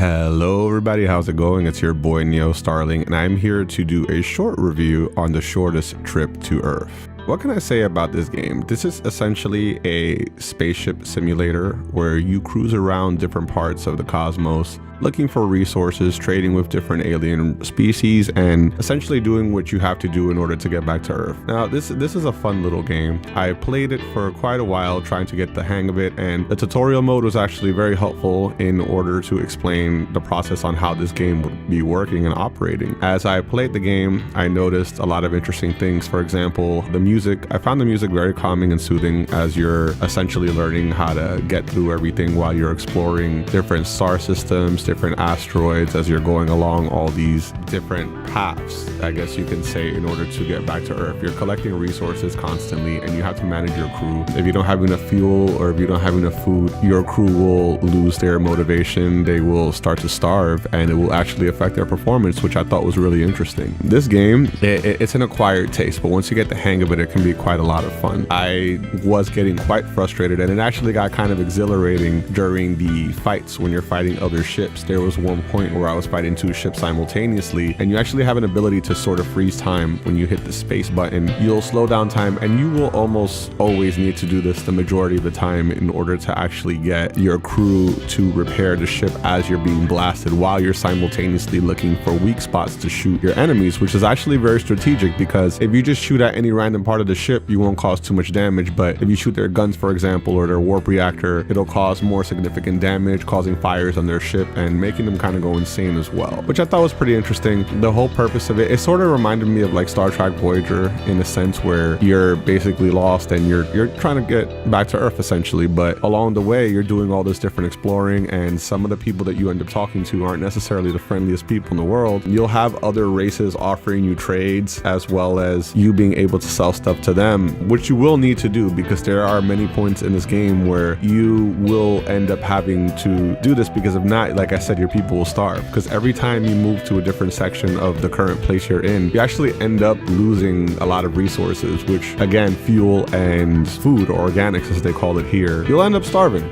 Hello everybody, how's it going? It's your boy Neostarling, and I'm here to do a short review on the shortest trip to Earth. What can I say about this game? This is essentially a spaceship simulator where you cruise around different parts of the cosmos, looking for resources, trading with different alien species, and essentially doing what you have to do in order to get back to Earth. Now, this is a fun little game. I played it for quite a while trying to get the hang of it, and the tutorial mode was actually very helpful in order to explain the process on how this game would be working and operating. As I played the game, I noticed a lot of interesting things. For example, the music. I found the music very calming and soothing as you're essentially learning how to get through everything while you're exploring different star systems, different asteroids, as you're going along all these different paths, I guess you can say, in order to get back to Earth. You're collecting resources constantly and you have to manage your crew. If you don't have enough fuel or if you don't have enough food, your crew will lose their motivation. They will start to starve and it will actually affect their performance, which I thought was really interesting. This game, it's an acquired taste, but once you get the hang of it, it can be quite a lot of fun. I was getting quite frustrated and it actually got kind of exhilarating during the fights when you're fighting other ships. There was one point where I was fighting two ships simultaneously, and you actually have an ability to sort of freeze time when you hit the space button. You'll slow down time, and you will almost always need to do this the majority of the time in order to actually get your crew to repair the ship as you're being blasted, while you're simultaneously looking for weak spots to shoot your enemies, which is actually very strategic, because if you just shoot at any random part of the ship, you won't cause too much damage. But if you shoot their guns, for example, or their warp reactor, it'll cause more significant damage, causing fires on their ship and making them kind of go insane as well, which I thought was pretty interesting. The whole purpose of it sort of reminded me of like Star Trek Voyager, in a sense where you're basically lost and you're trying to get back to Earth essentially, but along the way you're doing all this different exploring, and some of the people that you end up talking to aren't necessarily the friendliest people in the world. You'll have other races offering you trades, as well as you being able to sell stuff to them, which you will need to do, because there are many points in this game where you will end up having to do this, because if not, like I said, your people will starve. Because every time you move to a different section of the current place you're in, you actually end up losing a lot of resources, which again, fuel and food, or organics as they call it here, you'll end up starving.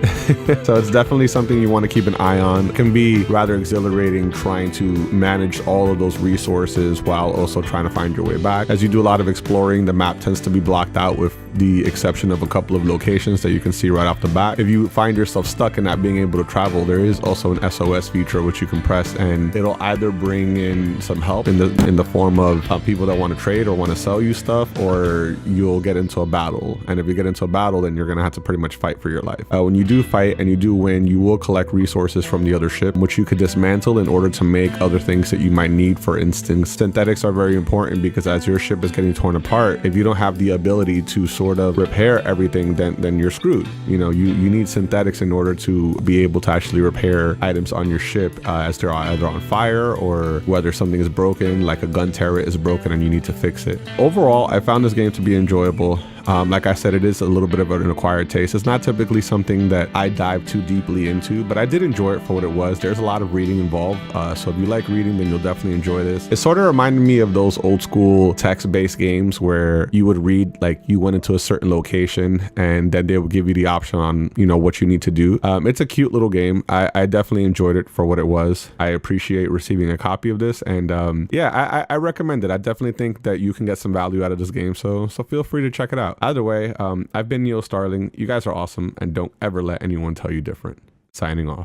So it's definitely something you want to keep an eye on. It can be rather exhilarating trying to manage all of those resources while also trying to find your way back. As you do a lot of exploring, the map tends to be blocked out with the exception of a couple of locations that you can see right off the bat. If you find yourself stuck and not being able to travel, there is also an SOS feature which you can press, and it'll either bring in some help in the form of people that want to trade or want to sell you stuff, or you'll get into a battle. And if you get into a battle, then you're gonna have to pretty much fight for your life. When you do fight and you do win, you will collect resources from the other ship, which you could dismantle in order to make other things that you might need. For instance, synthetics are very important, because as your ship is getting torn apart, if you don't have the ability to sort of repair everything, then you're screwed. You know, you need synthetics in order to be able to actually repair items on your ship, as they're either on fire or whether something is broken, like a gun turret is broken and you need to fix it. Overall, I found this game to be enjoyable. Like I said, it is a little bit of an acquired taste. It's not typically something that I dive too deeply into, but I did enjoy it for what it was. There's a lot of reading involved, so if you like reading, then you'll definitely enjoy this. It sort of reminded me of those old school text-based games where you would read, like you went into a certain location and then they would give you the option on, you know, what you need to do. It's a cute little game. I definitely enjoyed it for what it was. I appreciate receiving a copy of this, and yeah, I recommend it. I definitely think that you can get some value out of this game, so feel free to check it out. Either way, I've been Neostarling. You guys are awesome, and don't ever let anyone tell you different. Signing off.